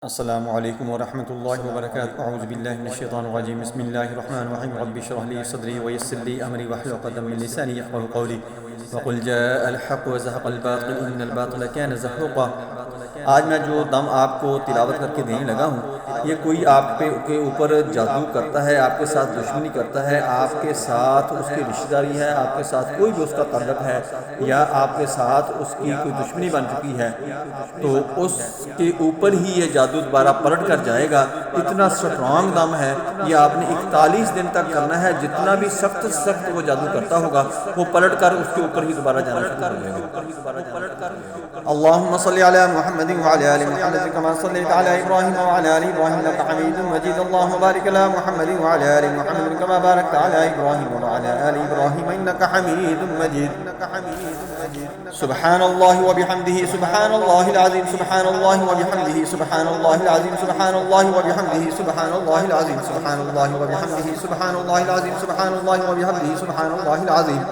السلام عليكم ورحمة الله وبركاته. أعوذ بالله من الشيطان الرجيم. بسم الله الرحمن الرحيم. رب اشرح لي صدري ويسر لي أمري واحلل عقدة من لساني يفقهوا قولي. وقل جاء الحق وزهق الباطل إن الباطل كان زهوقا. आज मैं जो दम आपको तिलावत करके देने लगा हूँ, ये कोई आपके ऊपर जादू करता है, आपके साथ दुश्मनी करता है, आपके साथ उसकी रिश्तेदारी है, आपके साथ कोई भी उसका ताल्लुक है या आपके साथ उसकी कोई दुश्मनी बन चुकी है, तो उसके ऊपर ही ये जादू दोबारा पलट कर जाएगा। इतना स्ट्रॉन्ग दम है, ये आपने 41 दिन तक करना है। जितना भी सख्त सख्त वो जादू करता होगा, वो पलट कर उसके ऊपर ही दोबारा जाना शुरू कर देगा। अल्लाहुम्मा सल्ली अला मुहम्मद व अला आलि मुहम्मद कमा सल्लैता अला इब्राहीम व अला आलि इब्राहीम इन्नका हमीदुम मजीद। अल्लाहुम्मा बारिक अला मुहम्मद व अला आलि मुहम्मद कमा बारकता अला इब्राहीम व अला आलि इब्राहीम इन्नका हमीदुम मजीद। सुब्हानल्लाहि व बिहम्दिही सुब्हानल्लाहिल अज़ीम सुब्हानल्लाहि व बिहम्दिही सुब्हानल्लाहिल अज़ीम सुब्हानल्लाहि व बिहम्दिही सुब्हानल्लाहिल अज़ीम सुब्हानल्लाहि व बिहम्दिही सुब्हानल्लाहिल अज़ीम सुब्हानल्लाहि व बिहम्दिही सुब्हानल्लाहिल अज़ीम।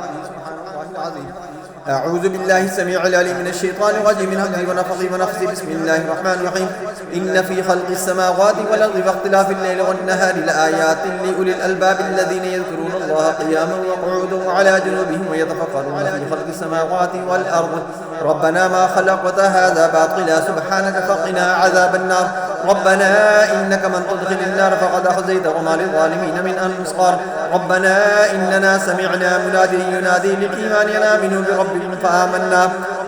أعوذ بالله السميع العليم من الشيطان الرجيم من همزه ونفخه ونفثه. بسم الله الرحمن الرحيم. إن في خلق السماوات والأرض واختلاف الليل والنهار لآيات لأولي الألباب الذين يذكرون الله قياما وقعودا وعلى جنوبهم ويتفكرون في خلق السماوات والأرض ربنا ما خلقت هذا باطلا سبحانك فقنا عذاب النار ربنا إنك من تدخل النار فقد أخزيته وما للظالمين من أنصار ربنا إننا سمعنا مناديا ينادي للإيمان أن آمنوا بربكم فآمنا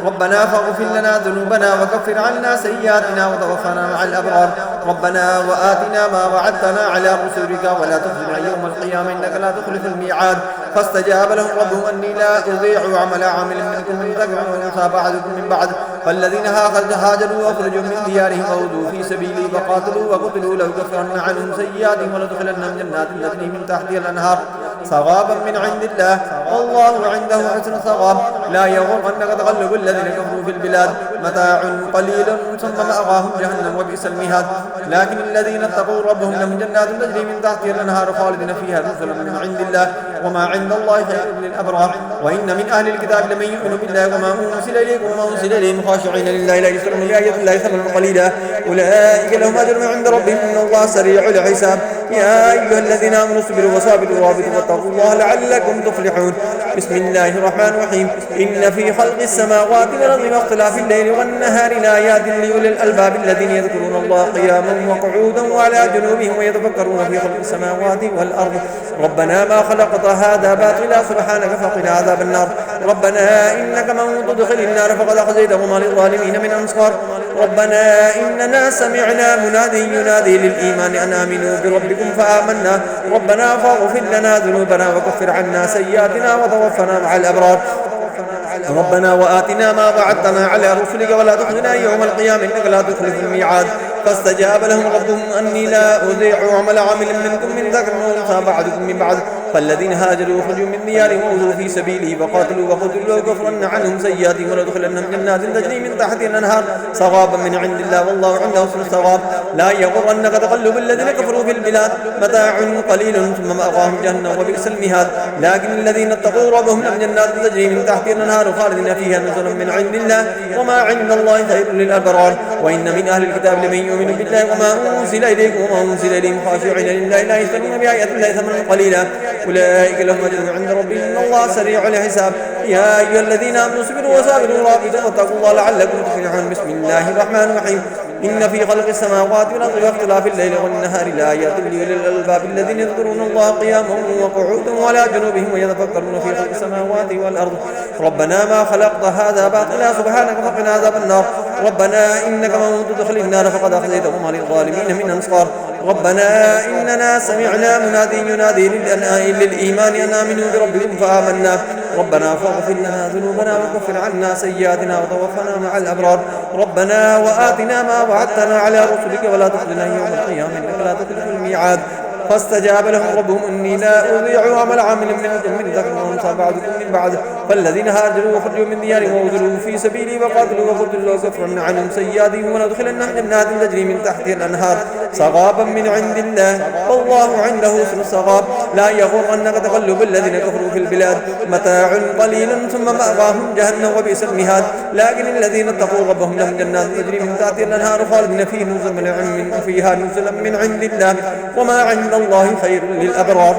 ربنا فاغفر لنا ذنوبنا وكفر عنا سيئاتنا وتوفنا مع الأبرار ربنا وآتنا ما وعدتنا على رسلك ولا تخزنا يوم القيامة إنك لا تخلف الميعاد فاستجاب لهم ربهم أني لا أضيع عمل عامل منكم من ذكر وأنثى بعضكم من بعض فالذين هاجروا وأخرجوا من ديارهم وأوذوا في سبيلي وقاتلوا وقتلوا لأكفرن عنهم سيئاتهم ولأدخلنهم جنات تجري من تحتها الأنهار ثوابا من عند الله والله عنده حسن ثواب لا يغرنك تقلب الذين كفروا في البلاد متاع قليل ثم مأواهم جهنم وبئس المهاد لكن الذين اتقوا ربهم لهم جنات تجري من تحتها الأنهار خالدين فيها نزلا من عند الله وما عند الله خير للأبرار وإن من أهل الكتاب لمن يؤمن بالله وما أنزل إليكم وما أنزل إليهم خاشعين لله لا يشترون بآيات الله ثمنا قليلا أولئك لهم أجر عند ربهم إن الله سريع الحساب يا أيها الذين آمنوا اصبروا وصابروا ورابطوا واتقوا الله لعلكم تفلحون. بسم الله الرحمن الرحيم. إن في خلق السماوات والأرض واختلاف الليل والنهار لآيات لأولي الألباب الذين يذكرون الله قياما وقعودا وعلى جنوبهم ويتفكرون في خلق السماوات والأرض ربنا ما خلقت هذا باطلا سبحانك فقنا عذاب النار ربنا إنك من تدخل النار فقد أخزيته وما للظالمين من أنصار ربنا إننا سمعنا منادي ينادي للإيمان أن آمنوا بربكم فآمنا ربنا فاغفر لنا ذنوبنا وكفر عنا سيئاتنا وتوفنا مع الأبرار ربنا وآتنا ما وعدتنا على رسلك ولا تخزنا يوم القيامة إنك لا تخلف الميعاد فاستجاب لهم ربهم أني لا أضيع عمل عامل منكم من ذكر وأنثى بعضكم من بعض فالذين هاجروا وخرجوا من ديارهم وأوذوا في سبيله وقاتلوا وقتلوا وكفرن عنهم سيئاتهم ولأدخلنهم جنات تجري من تحتها الأنهار ثوابا من عند الله والله عنده حسن الثواب لا يغرنك تقلب الذين كفروا في البلاد متاع قليل ثم مأواهم جهنم وبئس المهاد لكن الذين اتقوا ربهم لهم جنات تجري من تحتها الأنهار خالدين فيها نزلا من عند الله وما عند الله خير للأبرار وإن من أهل الكتاب لمن يؤمن بالله وما أنزل إليكم وما أنزل إليهم خاشعين لله لا يشترون بآيات الله ثمنا قليلا أولئك لهم أجر عند ربهم إن الله سريع الحساب يا أيها الذين آمنوا اصبروا وصابروا ورابطوا واتقوا الله لعلكم تفلحون. بسم الله الرحمن الرحيم. إن في خلق السماوات والأرض واختلاف الليل والنهار لآيات لأولي الألباب الذين يذكرون الله قياما وقعودا وعلى جنوبهم ويتفكرون في خلق السماوات والأرض ربنا ما خلقت هذا باطلا سبحانك فقنا عذاب النار ربنا إنك من تدخل النار فقد أخزيته وما للظالمين من أنصار ربنا إننا سمعنا منادي ينادي للإيمان أن آمنوا بربكم فآمنا ربنا فاغفر لنا ذنوبنا وكفر عنا سيئاتنا وتوفنا مع الأبرار ربنا وآتنا ما وعدتنا على رسلك ولا تخزنا يوم القيامة إنك لا تخلف الميعاد فاستجاب لهم ربهم أني لا أضيع عمل عامل منكم من ذكر وأنثى بعضكم من بعض فالذين هاجروا وخرجوا من ديارهم وأوذوا في سبيلي وقاتلوا وقتلوا وكفرن عنهم سيئاتهم ولأدخلنهم جنات تجري من تحتها الأنهار صغابا من عند الله والله عنده حسن الصغاب. لا يغرنك تقلب الذين كفروا في البلاد متاع قليل ثم مأواهم جهنم وبئس المهاد. لكن الذين اتقوا ربهم لهم جنات تجري من تحتها الأنهار خالدين فيها نزلا من عند الله وما عند الله خير للأبرار.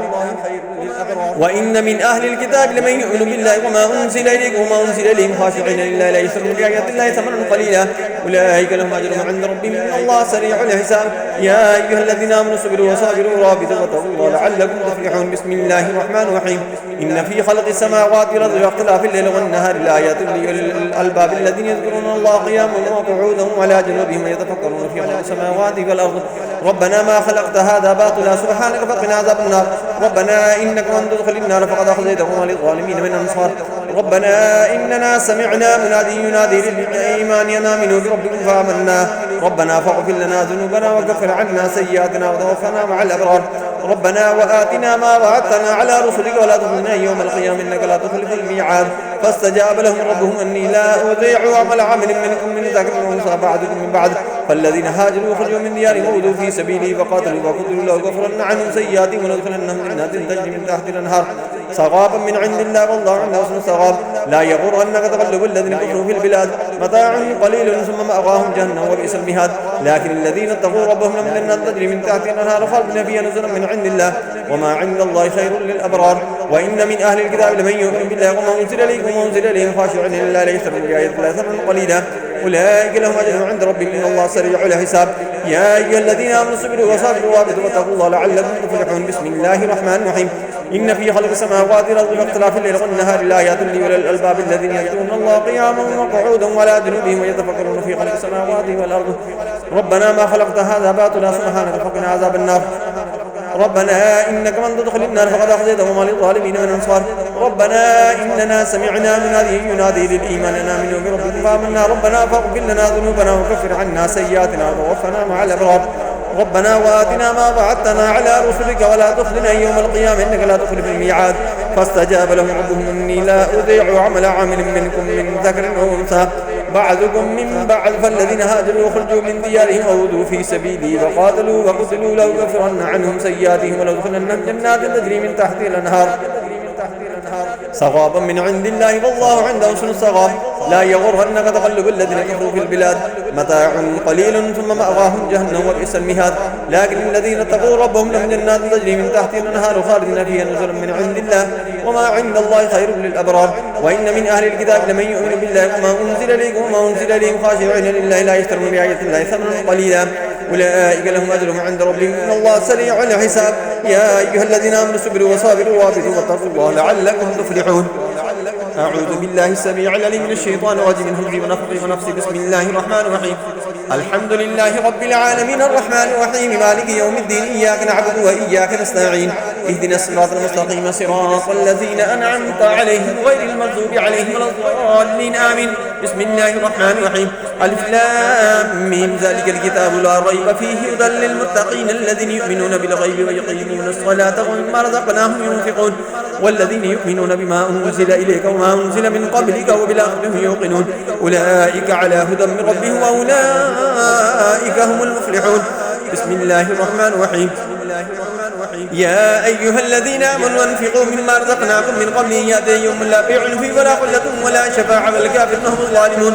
وإن من أهل الكتاب لمن يؤمن بالله وما أنزل إليكم وما أنزل إليهم خاشعين لله لا يشترون بآيات الله ثمنا قليلا أولئك لهم أجرهم عند ربهم إن الله سريع الحساب. يا أيها الذين آمنوا اصبروا وصابروا ورابطوا واتقوا الله لعلكم تفلحون. بسم الله الرحمن الرحيم. إن في خلق السماوات والأرض واختلاف الليل والنهار لآيات لأولي الألباب الذين يذكرون الله قياما وقعودا وعلى جنوبهم ويتفكرون في خلق السماوات والأرض ربنا ما خلقت هذا باطلا سبحانك فقنا عذاب النار. ربنا إنك من تدخل النار فقد أخزيته وما للظالمين من أنصار. ربنا إننا سمعنا منادي ينادي للإيمان أن آمنوا بربكم فآمنا ربنا فاغفر لنا ذنوبنا وكفر عنا سيئاتنا وتوفنا مع الأبرار. ربنا وآتنا ما وعدتنا على رسلك ولا تخزنا يوم القيامة إنك لا تخلف الميعاد. فاستجاب لهم ربهم أني لا أضيع عمل عامل منكم من ذكر وأنثى بعضكم من بعض فالذين هاجروا وخرجوا من ديارهم وأوذوا في سبيلي فقاتلوا وقتلوا لأكفرن عنهم سيئاتهم ولأدخلنهم جنات تجري من تحت الأنهار صغابا من عند الله والله عنده حسن الصغاب. لا يغرنك تقلب الذين كفروا في البلاد متاع قليل ثم مأواهم جهنم وبئس المهاد. لكن الذين اتقوا ربهم لهم جنات تجري من تحتها الأنهار خالدين فيها نزلا من عند الله وما عند الله خير للأبرار. وإن من أهل الكتاب لمن يؤمن بالله وما أنزل إليكم وما أنزل إليهم خاشعين لله لا يشترون بآيات الله ثمنا قليلا أولئك لهم أجرهم عند ربهم إن الله سريع الحساب. يا أيها الذين آمنوا اصبروا وصابروا ورابطوا واتقوا الله لعلكم تفلحون. بسم الله الرحمن الرحيم. إن في خلق السماوات والأرض واختلاف الليل والنهار لآيات لأولي الألباب الذين يذكرون الله قياما وقعودا وعلى جنوبهم ويتفكرون في خلق السماوات والأرض ربنا ما خلقت هذا باطلا سبحانك فقنا عذاب النار. ربنا إنك من تدخل النار فقد أخزيته وما للظالمين من أنصار. ربنا إننا سمعنا مناديا ينادي للإيمان أن آمنوا بربكم فآمنا ربنا فاغفر لنا ذنوبنا وكفر عنا سيئاتنا وتوفنا مع الأبرار. ربنا وآتنا ما وعدتنا على رسلك ولا تخزنا يوم القيامة إنك لا تخلف الميعاد. فاستجاب لهم ربهم إني لا أضيع عمل عامل منكم من ذكر أو أنثى بعضكم من بعض فالذين هاجروا وخرجوا من ديارهم وأوذوا في سبيلي فقاتلوا وقتلوا لأكفرن عنهم سيئاتهم ولأدخلنهم جنات تجري من تحتها الأنهار صغابا من عند الله والله عنده حسن الصغاب. لا يغرنك تقلب الذين كفروا في البلاد متاع قليل ثم مأواهم جهنم وبئس المهاد. لكن الذين اتقوا ربهم لهم جنات تجري من تحتها الأنهار خالدين فيها نزلا من عند الله وما عند الله خير للأبرار. وإن من أهل الكتاب لمن يؤمن بالله وما أنزل إليكم وما أنزل إليهم خاشعين لله لا يشترون بآيات الله ثمنا قليلا أولئك لهم أجرهم عند ربهم إن الله سريع الحساب. يا أيها الذين آمنوا اصبروا وصابروا ورابطوا واتقوا الله لعلكم تفلحون. أعوذ بالله السميع العليم من الشيطان الرجيم من همزه ونفخه ونفسه. بسم الله الرحمن الرحيم. الحمد لله رب العالمين الرحمن الرحيم مالك يوم الدين إياك نعبد وإياك نستعين اهدنا الصراط المستقيم صراط الذين أنعمت عليهم غير المغضوب عليهم ولا الضالين آمين. بسم الله الرحمن الرحيم. ألف لام ميم ذلك الكتاب لا ريب فيه هدى للمتقين الذين يؤمنون بالغيب ويقيمون الصلاة ومما رزقناهم ينفقون والذين يؤمنون بما أنزل إليك وما أنزل من قبلك وبالآخرة هم يوقنون أولئك على هدى من ربهم وأولئك هم المفلحون. بسم الله الرحمن الرحيم. يا أيها الذين آمنوا أنفقوا مما رزقناكم من قبل أن يأتي يوم لا بيع فيه ولا خلة ولا شفاعة والكافرون هم الظالمون.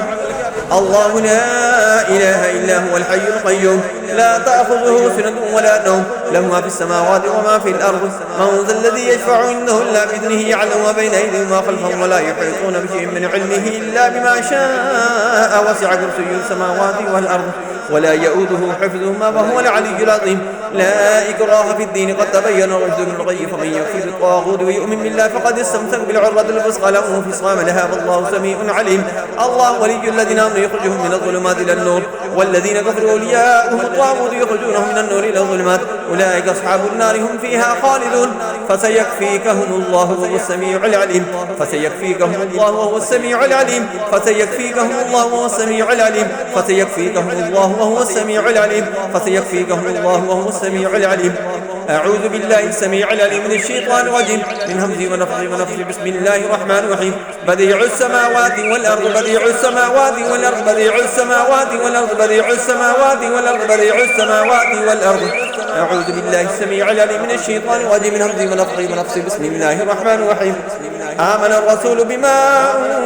الله لا إله إلا هو الحي القيوم لا تأخذه سنة ولا نوم له ما في السماوات وما في الأرض من ذا الذي يشفع عنده إلا بإذنه يعلم ما بين أيديهم وما خلفهم ولا يحيطون بشيء من علمه إلا بما شاء وسع كرسيه السماوات والأرض ولا يؤوده حفظهما وهو العلي العظيم. لا إكراه في الدين قد تبين الرشد من الغي فمن يكفر بالطاغوت ويؤمن بالله فقد استمسك بالعروة الوثقى لا انفصام لها والله سميع عليم. الله ولي الذين آمنوا يخرجهم من الظلمات إلى النور والذين كفروا أولياؤهم الطاغوت يخرجونهم من النور إلى الظلمات أولئك أصحاب النار هم فيها خالدون. فسيكفيكهم الله وهو السميع العليم. فسيكفيكهم الله وهو السميع العليم. فسيكفيكهم الله وهو السميع العليم. فسيكفيكهم الله وهو السميع العليم. فسيكفيكهم الله وهو السميع العليم. أعوذ بالله السميع العليم من الشيطان الرجيم من همزه ونفخه ونفخه. بسم الله الرحمن الرحيم. بديع السماوات والأرض بديع السماوات والأرض بديع السماوات والأرض بديع السماوات والأرض بديع السماوات والأرض. أعوذ بالله السميع العليم من الشيطان الرجيم من همزه ونفخه ونفخه. بسم الله الرحمن الرحيم. آمن الرسول بما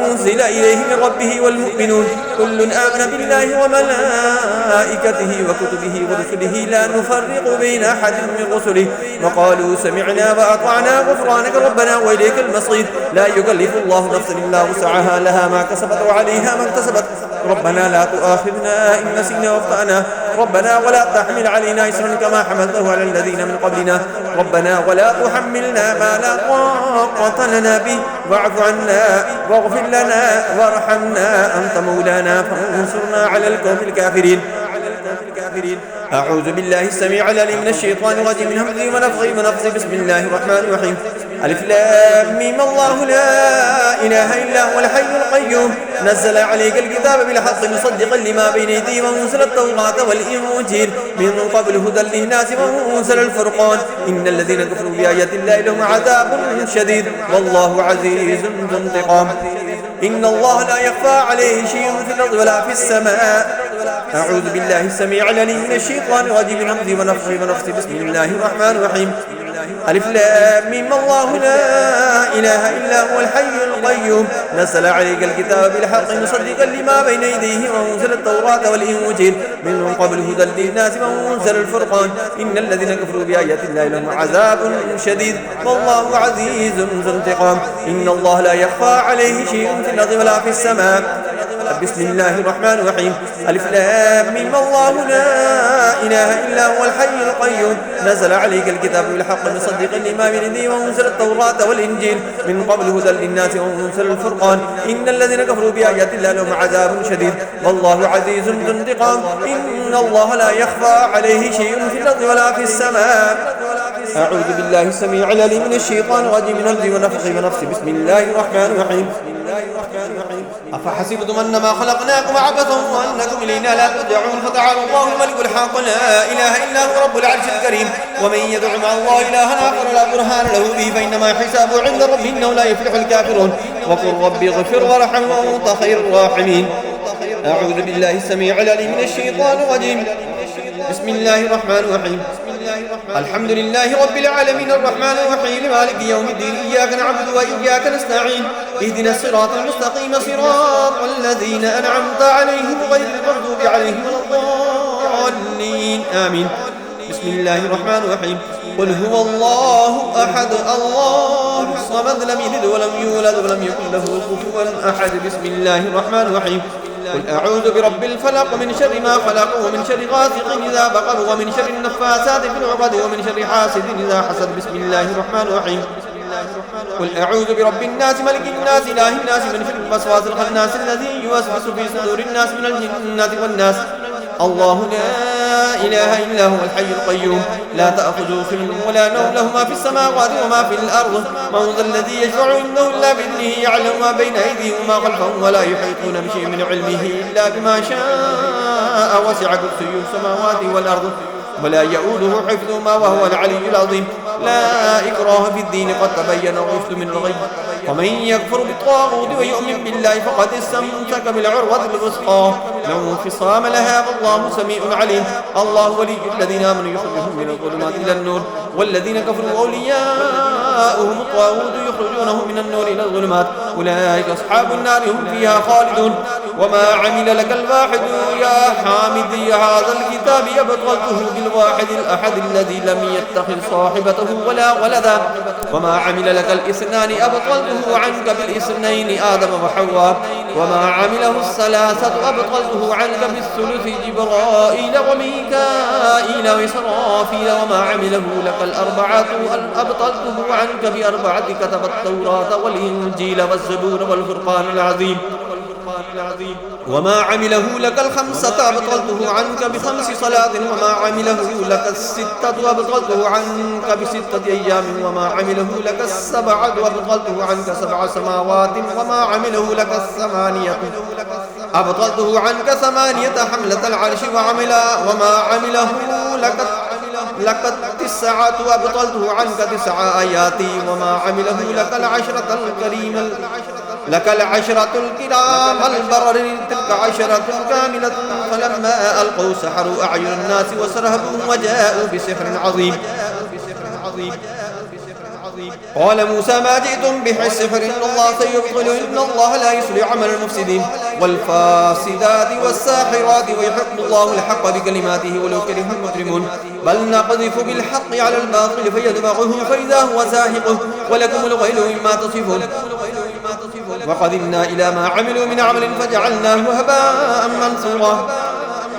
أنزل إليه من ربه والمؤمنون كل آمن بالله وملائكته وكتبه ورسله لا نفرق بين أحد من رسله وقالوا سمعنا وأطعنا غفرانك ربنا وإليك المصير. لا يكلف الله نفسا إلا وسعها لها ما كسبت وعليها ما اكتسبت. ربنا لا تؤاخذنا إن نسينا واخطأنا ربنا ولا تحمل علينا إصرا كما حملته على الذين من قبلنا ربنا ولا تحملنا ما لا طاقة لنا به واعف عنا واغفر لنا وارحمنا أنت مولانا فانصرنا على القوم الكافرين. أعوذ بالله السميع العليم من الشيطان الرجيم من همزه ونفخه ونفخه. بسم الله الرحمن الرحيم. ألف لام ميم الله لا إله إلا هو الحي القيوم نزل عليك الكتاب بالحق مصدقا لما بين يديه وأنزل التوراة والإنجيل من قبل هدى للناس وأنزل الفرقان إن الذين كفروا بآيات الله لهم عذاب شديد والله عزيز ذو انتقام. إن الله لا يخفى عليه شيء في الأرض ولا في السماء. أعوذ بالله السميع العليم من الشيطان الرجيم من همزه ونفخه ونفخه. بسم الله الرحمن الرحيم. ألف لام ميم الله لا إله إلا هو الحي القيوم نزل عليك الكتاب بالحق مصدقا لما بين يديه وأنزل التوراة والإنجيل من قبل هدى للناس وأنزل الفرقان إن الذين كفروا بآيات الله لهم عذاب شديد والله عزيز ذو انتقام. إن الله لا يخفى عليه شيء في الأرض ولا في السماء. بسم الله الرحمن الرحيم. ألف لام ميم الله لا إله إلا هو الحي القيوم نزل عليك الكتاب بالحق مصدقا لما بين يديه وأنزل التوراة والإنجيل من قبل هدى للناس وأنزل الفرقان إن الذين كفروا بآيات الله لهم عذاب شديد والله عزيز ذو انتقام. إن الله لا يخفى عليه شيء في الأرض ولا في السماء. أعوذ بالله السميع العليم من الشيطان الرجيم من همزه ونفخه ونفخه. بسم الله الرحمن الرحيم. أفحسبتم أنما خلقناكم عبثا وأنكم إلينا لا ترجعون فتعالى الله الملك الحق لا إله إلا هو رب العرش الكريم. ومن يدع مع الله إلها آخر لا برهان له به فإنما حسابه عند ربه إنه لا يفلح الكافرون. وقل رب اغفر وارحم وأنت خير الراحمين. أعوذ بالله السميع العليم من الشيطان الرجيم. بسم الله الرحمن الرحيم. الحمد لله رب العالمين الرحمن الرحيم مالك يوم الدين إياك نعبد وإياك نستعين اهدنا الصراط المستقيم صراط الذين أنعمت عليهم غير المغضوب عليهم ولا الضالين آمين. بسم الله الرحمن الرحيم. قل هو الله أحد الله الصمد لم يلد ولم يولد ولم يكن له كفوا أحد. بسم الله الرحمن الرحيم. قل أعوذ برب الفلق من شر ما خلق ومن شر غاسق إذا بقر ومن شر النفاثات في العقد ومن شر حاسد إذا حسد. بسم الله الرحمن الرحيم. قل أعوذ برب الناس ملك الناس إله الناس من شر الوسواس الخناس الذي يوسوس في صدور الناس من الجنة والناس. الله لا إله إلا هو الحي القيوم لا تأخذه سنة ولا نوم له ما في السماوات وما في الأرض. من ذا الذي يشفع عنده إلا بإذنه يعلم ما بين أيديهم وما خلفهم ولا يحيطون بشيء من علمه إلا بما شاء وسع كرسيه السماوات والأرض ولا يؤوده حفظهما وهو العلي العظيم. لا إكراه في الدين قد تبين الرشد من الغي ومن يكفر بالطاغوت ويؤمن بالله فقد استمسك بالعروة الوثقى لا انفصام لها والله سميع عليم. الله ولي الذين آمنوا يخرجهم من الظلمات إلى النور والذين كفروا أولياؤهم الطاغوت يخرجونهم من النور إلى الظلمات أولئك أصحاب النار هم فيها خالدون. وما عمل لك الواحد يا حامدي هذا الكتاب أبطلته بالواحد الأحد الذي لم يتخذ صاحبته ولا ولدا. وما عمل لك الاثنان أبطلته عنك بالاثنين آدم وحواء. وما عمله الثلاثة أبطلته عنك بالثلث جبرائيل وميكائيل وإسرافيل. وما عمله لك الأربعة أبطلته عنك بأربعة كتب التوراة والإنجيل والزبور والفرقان العظيم. وما عمله لك الخمسة أبطلته عنك بخمس صلاة. وما عمله لك الستة أبطلته عنك بستة أيام. وما عمله لك السبعة أبطلته عنك 7 سماوات. وما عمله لك الثمانية أبطلته عنك 8 حملة العرش. وما عمله لك لك 9 وأبطلته عنك 9 آيات وما عمله لك العشرة الكرام البرر تلك 10 كاملة. فلما ألقوا سحروا أعين الناس وسرهبوا وجاءوا بسحر عظيم. قال موسى ما جئتم به السحر إن الله سيبطل إن الله لا يصلح عمل المفسدين والفاسدات والساحرات ويحق الله الحق بكلماته ولو كره المجرمون. بل نقذف بالحق على الباطل فيدمغه فإذا هو زاهق ولكم الويل مما تصفون. وقدمنا إلى ما عملوا من عمل فجعلناه هباء منثورا.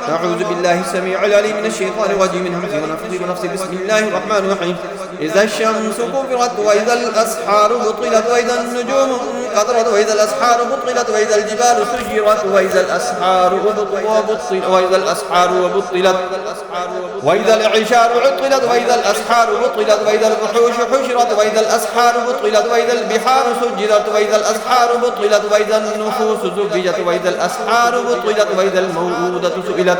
أعوذ بالله السميع العليم من الشيطان الرجيم من همزه ونفخه ونفسه. بسم الله الرحمن الرحيم. إذا الشمس كورت وإذا الأسحار بطلت وإذا النجوم انكدرت وإذا الأسحار بطلت وإذا الجبال سجرت وإذا الأسحار بطلت وإذا العشار عطلت وإذا الأسحار بطلت وإذا الوحوش حشرت وإذا الأسحار بطلت وإذا البحار سجرت وإذا الأسحار بطلت وإذا النفوس زوجت وإذا الأسحار بطلت وإذا الموءودة سئلت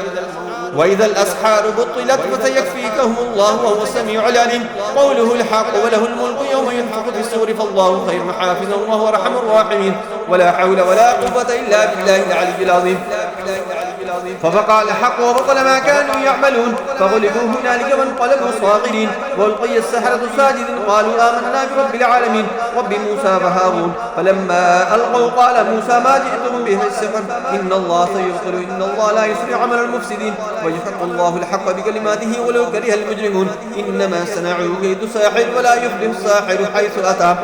وإذا الأسحار بطلت فسيكفيكهم الله وهو السميع العليم. قوله الحق وله الملك يوم ينفخ في الصور فالله خير حافظا وهو أرحم الراحمين. ولا حول ولا قوة إلا بالله العلي العظيم. فبقى الحق وبطل ما كانوا يعملون فغلبوا هنالك وانقلبوا صاغرين. والقي السحرة ساجدين قالوا آمنا برب العالمين رب موسى وهارون. فلما ألقوا قال موسى ما جئتم به السحر إن الله سيبطل إن الله لا يصلح عمل المفسدين ويحق الله الحق بكلماته ولو كره المجرمون. إنما صنعوا كيد ساحر ولا يفلح الساحر حيث أتى.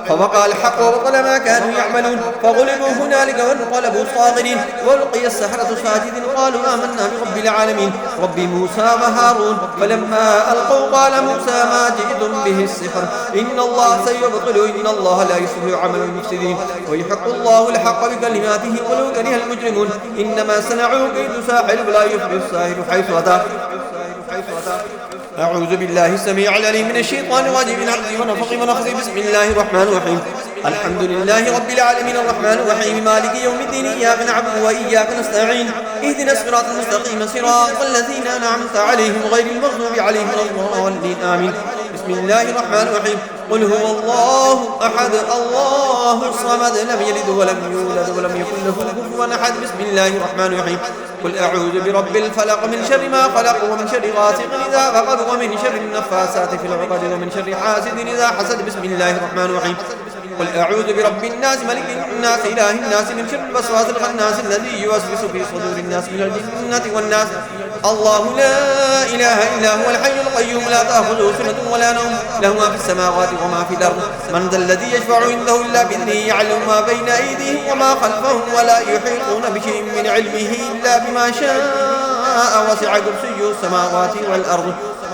فبقى الحق وبطل ما كانوا يعملون فغلبوا هنالك وانقلبوا صاغرين. والقي السحرة ساجدين قالوا آمنا برب العالمين رب موسى وهارون. فلما ألقوا قال موسى ما جئتم به السحر إن الله سيبطل إن الله لا يصلح عمل المفسدين ويحق الله الحق بكلماته ولو كره المجرمون. إنما صنعوا كيد ساحر ولا يفلح الساحر حيث أتى. أعوذ بالله السميع العليم من الشيطان الرجيم من همزه ونفخه ونفخه. بسم الله الرحمن الرحيم. الحمد لله رب العالمين الرحمن الرحيم مالك يوم الدين إياك نعبد وإياك نستعين اهدنا الصراط المستقيم صراط الذين أنعمت عليهم غير المغضوب عليهم ولا الضالين آمين. بسم الله الرحمن الرحيم. قل هو الله أحد الله الصمد لم يلد ولم يولد ولم يكن له كفوا أحد. بسم الله الرحمن الرحيم. قل أعوذ برب الفلق من شر ما خلق ومن شر غاسق إذا وقب ومن شر النفاسات في العقد ومن شر حاسد إذا حسد. بسم الله الرحمن الرحيم. قل أعوذ برب الناس ملك الناس إله الناس من شر الوسواس الخناس الذي يوسوس في صدور الناس من الجنة والناس. الله لا إله إلا هو الحي القيوم لا تأخذه سنة ولا نوم له ما في السماوات وما في الأرض. من ذا الذي يشفع عنده إلا بإذنه يعلم ما بين أيديهم وما خلفهم ولا يحيطون بشيء من علمه إلا بما شاء وسع كرسيه السماوات والأرض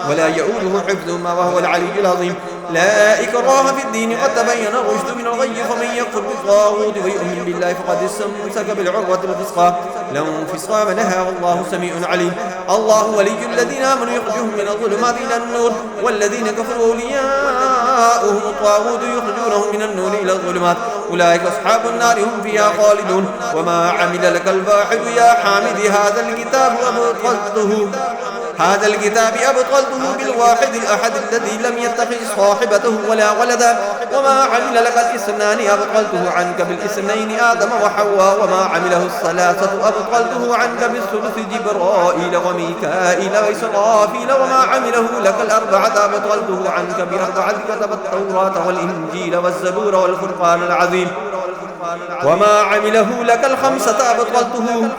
ولا يؤوده حفظهما وهو العلي العظيم. لا إكراه في الدين قد تبين الرشد من الغي فمن يكفر بالطاغوت ويؤمن بالله فقد استمسك بالعروة الوثقى لا انفصام لها والله سميع عليم. الله ولي الذين آمنوا يخرجهم من الظلمات إلى النور والذين كفروا أولياؤهم الطاغوت يخرجونهم من النور إلى الظلمات أولئك أصحاب النار هم فيها خالدون. وما عمل لك الباحث يا حامد هذا الكتاب أبطلته بالواحد الأحد الذي لم يتخذ صاحبته ولا ولدا. وما عمل لك الاثنان أبطلته عنك بالاثنين آدم وحواء. وما عمله الثلاثة أبطلته عنك بالثلث جبرائيل وميكائيل وإسرافيل. وما عمله لك الأربعة أبطلته عنك بأربعة كتب التوراة والإنجيل والزبور والفرقان العظيم. وما عمله لك الخمسة أبطلته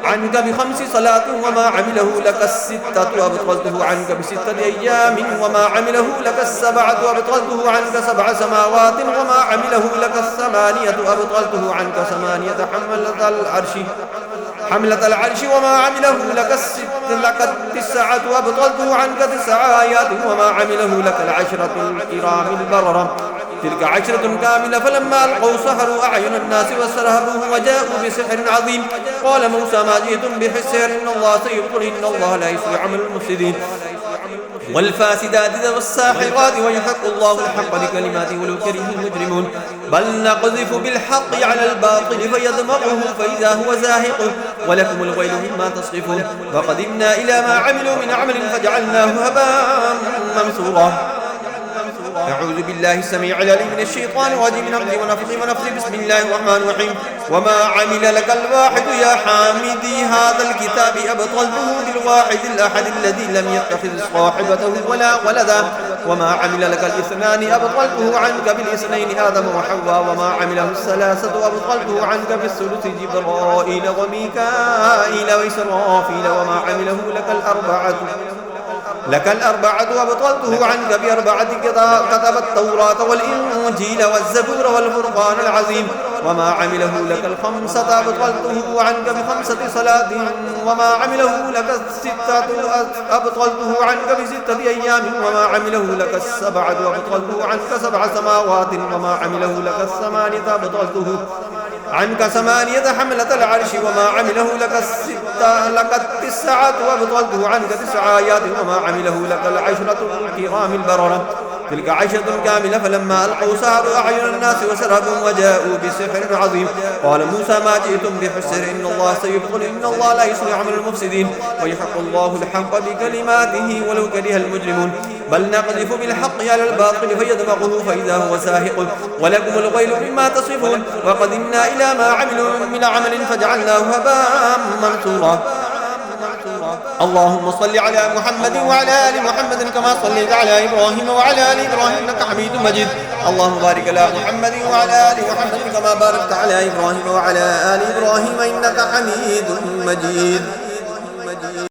عنك ب5 صلاة. وما عمله لك ال6 أبطلته عنك ب6 أيام. وما عمله لك ال7 أبطلته عنك 7 سماوات. وما عمله لك ال8 أبطلته عنك 8 حملة العرش. وما عمله لك ال9 أبطلته عنك 9 آيات. وما عمله لك ال10 الكرام البررة تلك 10 كاملة. فلما ألقوا سحروا أعين الناس واسترهبوه وجاءوا بسحر عظيم. قال موسى ما جئتم به السحر إن الله سيبطل إن الله لا يصلح عمل المفسدين والفاسدات والساحرات ويحق الله الحق بكلماته ولو كره المجرمون بل نقذف بالحق على الباطل فيدمغه فإذا هو زاهق ولكم الويل مما تصفون وقدمنا إلى ما عملوا من عمل فجعلناه هباء منثورا. أعوذ بالله السميع العليم من الشيطان الرجيم من همزه ونفخه ونفثه. بسم الله الرحمن الرحيم. وما عمل لك الواحد يا حامدي هذا الكتاب أبطلته بالواحد الأحد الذي لم يتخذ صاحبته ولا ولدا. وما عمل لك الاثنان أبطلته عنك بالاثنين آدم وحواء. وما عمله الثلاثة أبطلته عنك بالثلث جبرائيل وميكائيل وإسرافيل. وما عمله لك الأربعة وأبطلته عنك بأربعة كتب التوراة والإنجيل والزبور والفرقان العظيم. وما عمله لك الخمسة أبطلته عنك بخمسة صلاة. وما عمله لك الستة أبطلته عنك بستة أيام. وما عمله لك السبعة أبطلته عنك 7 سماوات. وما عمله لك الثمانية أبطلته عنك 8 حملة العرش. وما عمله لك 9 وأبطلته عنك 9 آيات. وما عمله لك 10 الكرام البررة. تلك 10 كاملة. فلما ألقوا سحروا أعين الناس وسربوا وجاءوا بسحر عظيم. قال موسى ما جئتم بحسر إن الله سيبطل إن الله لا يصلح عمل المفسدين ويحق الله الحق بكلماته ولو كره المجرمون بل نقذف بالحق على الباطل فيدمغه فإذا هو زاهق ولكم الويل مما تصفون وقدمنا إلى ما عملوا من عمل فجعلناه هباء منثورا. اللهم صل على محمد وعلى آل محمد كما صليت على إبراهيم وعلى آل إبراهيم إنك حميد مجيد. اللهم بارك على محمد وعلى آل محمد كما باركت على إبراهيم وعلى آل إبراهيم إنك حميد مجيد.